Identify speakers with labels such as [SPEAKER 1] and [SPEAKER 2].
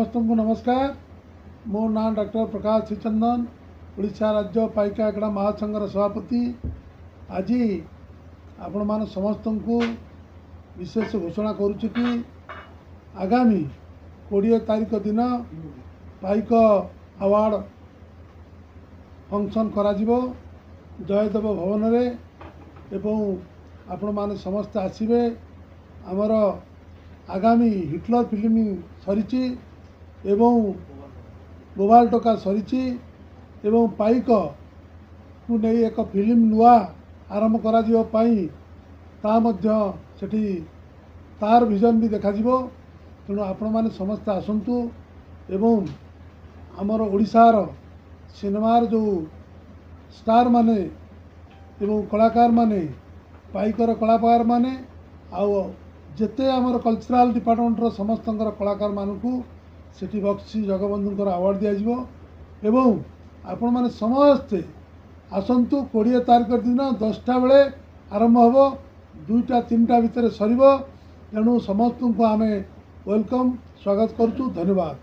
[SPEAKER 1] समस्त को नमस्कार। मो ना डॉक्टर प्रकाश श्रीचंदन, ओडिशा राज्य पाइका आंकड़ा महासंघर सभापति। आज आपण मान समस्त को विशेष घोषणा करुच्ची कि आगामी 20 तारीख दिन पाइक अवार्ड फंक्शन करा जयदेव भवन रे एवं आपण माने समस्त आसिबे। आमर आगामी हिटलर फिल्म सरीची एवं बोबाल टोका सरीची एवं पाइक को नहीं एक फिल्म नुआ आरंभ करा जिवो पाई ता मध्य सेठी तार विजन भी देखा जिवो। तेणु आपण माने समस्त आसंतु एवं आमर ओडिशार सिनेमार जो स्टार माने एवं कलाकार माने पाइकर कलाकार माने आउ जेते आमर कल्चरल डिपार्टमेंटर समस्त कलाकार मानू सेठी बक्सी जगबंधुकर अवार्ड दिज्व एवं आपण माने समस्ते आसंतु 20 तारीख दिन 10टा बेले आरंभ हो 2टा 3टा भितर सर। तेणु समस्त को आमे वेलकम स्वागत करुचु। धन्यवाद।